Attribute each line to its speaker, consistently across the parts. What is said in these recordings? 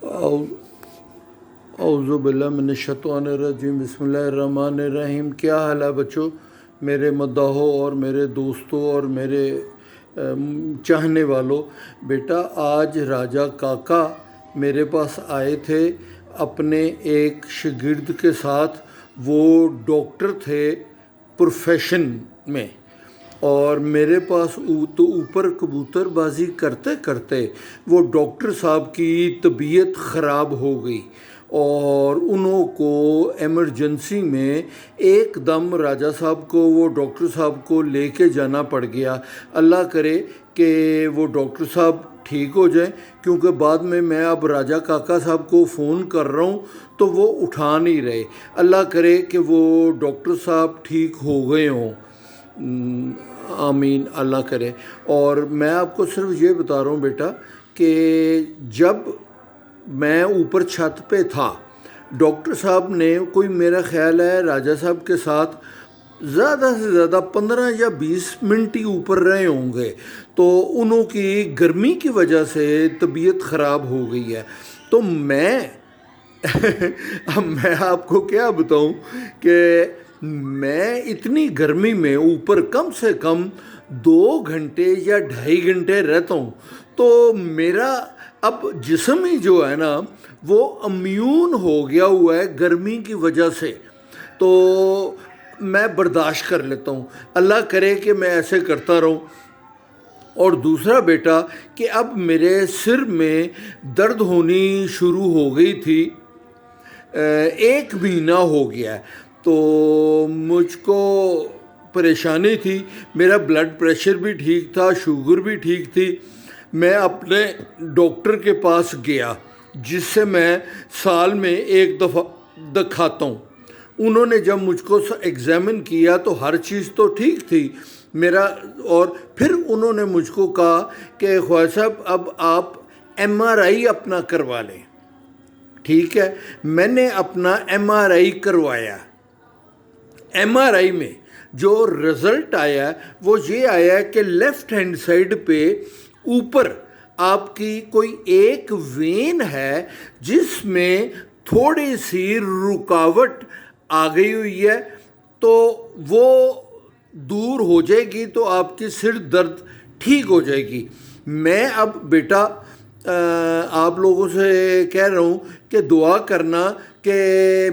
Speaker 1: اعوذ باللہ من الشیطان الرجیم، بسم اللہ الرحمن الرحیم۔ کیا حال ہے بچوں، میرے مداحوں اور میرے دوستوں اور میرے چاہنے والوں؟ بیٹا آج راجہ کاکا میرے پاس آئے تھے اپنے ایک شاگرد کے ساتھ۔ وہ ڈاکٹر تھے پروفیشن میں، اور میرے پاس تو اوپر کبوتر بازی کرتے کرتے وہ ڈاکٹر صاحب کی طبیعت خراب ہو گئی، اور انہوں کو ایمرجنسی میں ایک دم راجہ صاحب کو وہ ڈاکٹر صاحب کو لے کے جانا پڑ گیا۔ اللہ کرے کہ وہ ڈاکٹر صاحب ٹھیک ہو جائیں، کیونکہ بعد میں اب راجہ کاکا صاحب کو فون کر رہا ہوں تو وہ اٹھا نہیں رہے۔ اللہ کرے کہ وہ ڈاکٹر صاحب ٹھیک ہو گئے ہوں، آمین اللہ کرے۔ اور میں آپ کو صرف یہ بتا رہا ہوں بیٹا کہ جب میں اوپر چھت پہ تھا، ڈاکٹر صاحب نے کوئی میرا خیال ہے راجہ صاحب کے ساتھ زیادہ سے زیادہ 15 یا 20 منٹ ہی اوپر رہے ہوں گے، تو انہوں کی گرمی کی وجہ سے طبیعت خراب ہو گئی ہے۔ تو میں اب میں آپ کو کیا بتاؤں کہ میں اتنی گرمی میں اوپر کم سے کم 2 گھنٹے یا 2.5 گھنٹے رہتا ہوں، تو میرا اب جسم ہی جو ہے نا وہ امیون ہو گیا ہوا ہے گرمی کی وجہ سے، تو میں برداشت کر لیتا ہوں۔ اللہ کرے کہ میں ایسے کرتا رہوں۔ اور دوسرا بیٹا کہ اب میرے سر میں درد ہونی شروع ہو گئی تھی، 1 مہینہ ہو گیا ہے، تو مجھ کو پریشانی تھی۔ میرا بلڈ پریشر بھی ٹھیک تھا، شوگر بھی ٹھیک تھی۔ میں اپنے ڈاکٹر کے پاس گیا جس سے میں سال میں 1 دفعہ دکھاتا ہوں۔ انہوں نے جب مجھ کو ایگزامن کیا تو ہر چیز تو ٹھیک تھی میرا، اور پھر انہوں نے مجھ کو کہا کہ خواجہ صاحب اب آپ MRI اپنا کروا لیں۔ ٹھیک ہے، میں نے اپنا MRI کروایا۔ MRI میں جو رزلٹ آیا وہ یہ آیا کہ لیفٹ ہینڈ سائڈ پہ اوپر آپ کی کوئی ایک وین ہے جس میں تھوڑی سی رکاوٹ آ گئی ہوئی ہے، تو وہ دور ہو جائے گی تو آپ کی سر درد ٹھیک ہو جائے گی۔ میں اب بیٹا آپ لوگوں سے کہہ رہا ہوں کہ دعا کرنا کہ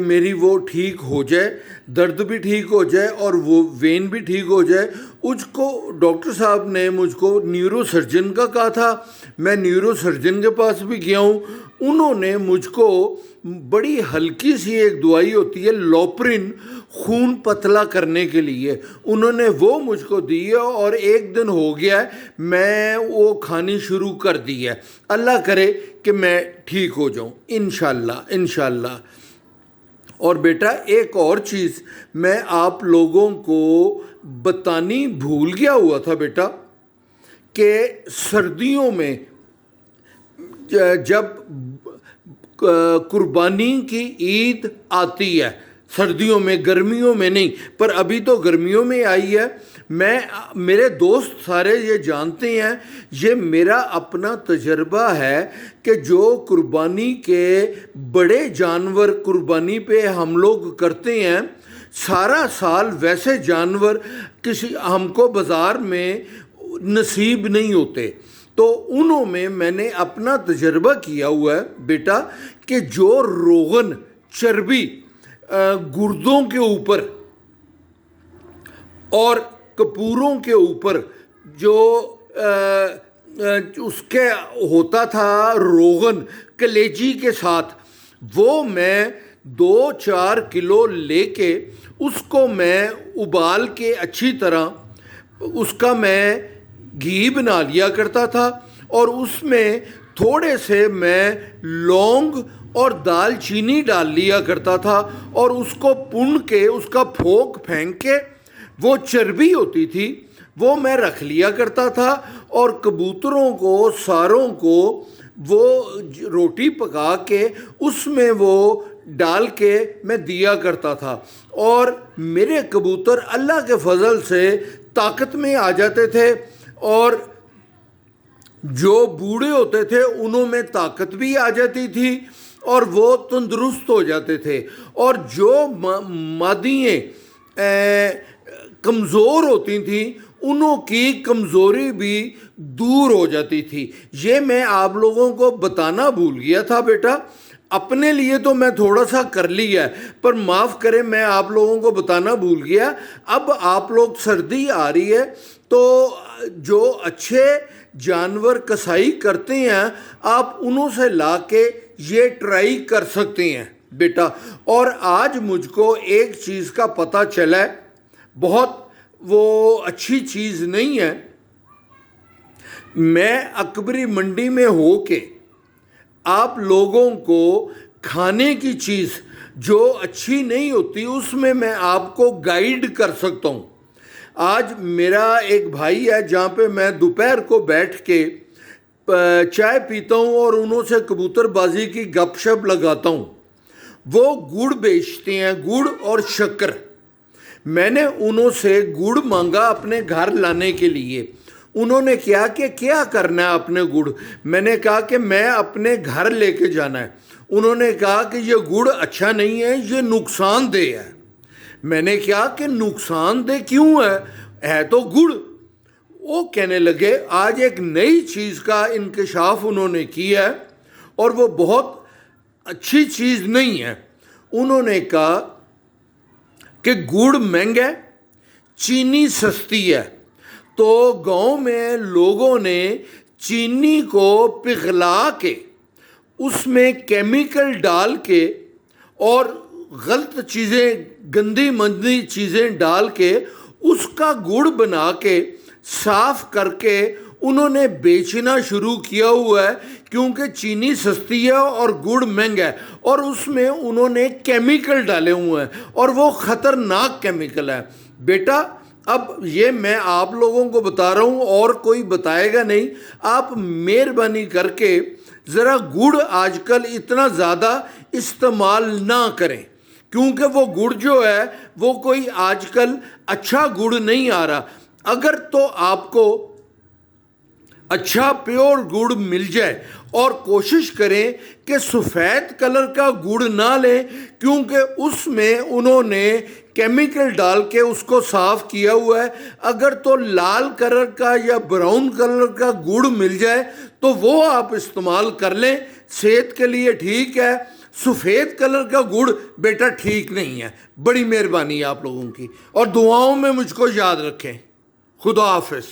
Speaker 1: میری وہ ٹھیک ہو جائے، درد بھی ٹھیک ہو جائے اور وہ وین بھی ٹھیک ہو جائے۔ اس کو ڈاکٹر صاحب نے مجھ کو نیورو سرجن کا کہا تھا، میں نیورو سرجن کے پاس بھی گیا ہوں۔ انہوں نے مجھ کو بڑی ہلکی سی ایک دوائی ہوتی ہے لوپرن، خون پتلا کرنے کے لیے، انہوں نے وہ مجھ کو دی ہے، اور 1 دن ہو گیا ہے میں وہ کھانی شروع کر دی ہے۔ اللہ کرے کہ میں ٹھیک ہو جاؤں انشاءاللہ انشاءاللہ۔ اور بیٹا ایک اور چیز میں آپ لوگوں کو بتانی بھول گیا ہوا تھا بیٹا، کہ سردیوں میں جب قربانی کی عید آتی ہے، سردیوں میں، گرمیوں میں نہیں، پر ابھی تو گرمیوں میں آئی ہے۔ میرے دوست سارے یہ جانتے ہیں، یہ میرا اپنا تجربہ ہے کہ جو قربانی کے بڑے جانور قربانی پہ ہم لوگ کرتے ہیں، سارا سال ویسے جانور ہم کو بازار میں نصیب نہیں ہوتے۔ تو انہوں میں نے اپنا تجربہ کیا ہوا ہے بیٹا کہ جو روغن چربی گردوں کے اوپر اور کپوروں کے اوپر جو اس کے ہوتا تھا روغن کلیجی کے ساتھ، وہ میں 2-4 کلو لے کے اس کو میں ابال کے اچھی طرح اس کا میں گھی بنا لیا کرتا تھا، اور اس میں تھوڑے سے میں لونگ اور دال چینی ڈال لیا کرتا تھا، اور اس کو پن کے اس کا پھوک پھینک کے وہ چربی ہوتی تھی وہ میں رکھ لیا کرتا تھا، اور کبوتروں کو ساروں کو وہ روٹی پکا کے اس میں وہ ڈال کے میں دیا کرتا تھا، اور میرے کبوتر اللہ کے فضل سے طاقت میں آ جاتے تھے، اور جو بوڑھے ہوتے تھے انہوں میں طاقت بھی آ جاتی تھی اور وہ تندرست ہو جاتے تھے، اور جو مادییں کمزور ہوتی تھیں انہوں کی کمزوری بھی دور ہو جاتی تھی۔ یہ میں آپ لوگوں کو بتانا بھول گیا تھا بیٹا، اپنے لیے تو میں تھوڑا سا کر لیا ہے، پر معاف کریں میں آپ لوگوں کو بتانا بھول گیا۔ اب آپ لوگ سردی آ رہی ہے تو جو اچھے جانور کسائی کرتے ہیں آپ انہوں سے لا کے یہ ٹرائی کر سکتے ہیں بیٹا۔ اور آج مجھ کو ایک چیز کا پتہ چلا ہے، بہت وہ اچھی چیز نہیں ہے، میں اکبری منڈی میں ہو کے آپ لوگوں کو کھانے کی چیز جو اچھی نہیں ہوتی اس میں آپ کو گائیڈ کر سکتا ہوں۔ آج میرا ایک بھائی ہے جہاں پہ میں دوپہر کو بیٹھ کے چائے پیتا ہوں اور انہوں سے کبوتر بازی کی گپ شپ لگاتا ہوں، وہ گڑ بیچتے ہیں، گڑ اور شکر۔ میں نے انہوں سے گڑ مانگا اپنے گھر لانے کے لیے، انہوں نے کہا کہ کیا کرنا ہے اپنے گڑ؟ میں نے کہا کہ میں اپنے گھر لے کے جانا ہے۔ انہوں نے کہا کہ یہ گڑ اچھا نہیں ہے، یہ نقصان دہ ہے۔ میں نے کہا کہ نقصان دہ کیوں ہے تو گڑ۔ وہ کہنے لگے آج ایک نئی چیز کا انکشاف انہوں نے کیا ہے اور وہ بہت اچھی چیز نہیں ہے۔ انہوں نے کہا کہ گڑ مہنگا ہے، چینی سستی ہے، تو گاؤں میں لوگوں نے چینی کو پگھلا کے اس میں کیمیکل ڈال کے اور غلط چیزیں، گندی مندی چیزیں ڈال کے اس کا گڑ بنا کے صاف کر کے انہوں نے بیچنا شروع کیا ہوا ہے، کیونکہ چینی سستی ہے اور گڑ مہنگا ہے، اور اس میں انہوں نے کیمیکل ڈالے ہوئے ہیں اور وہ خطرناک کیمیکل ہے بیٹا۔ اب یہ میں آپ لوگوں کو بتا رہا ہوں اور کوئی بتائے گا نہیں۔ آپ مہربانی کر کے ذرا گڑ آج کل اتنا زیادہ استعمال نہ کریں، کیونکہ وہ گڑ جو ہے وہ کوئی آج کل اچھا گڑ نہیں آ رہا۔ اگر تو آپ کو اچھا پیور گڑ مل جائے اور کوشش کریں کہ سفید کلر کا گڑ نہ لیں، کیونکہ اس میں انہوں نے کیمیکل ڈال کے اس کو صاف کیا ہوا ہے۔ اگر تو لال کلر کا یا براؤن کلر کا گڑ مل جائے تو وہ آپ استعمال کر لیں، صحت کے لیے ٹھیک ہے۔ سفید کلر کا گڑ بیٹا ٹھیک نہیں ہے۔ بڑی مہربانی آپ لوگوں کی، اور دعاؤں میں مجھ کو یاد رکھیں۔ خدا حافظ۔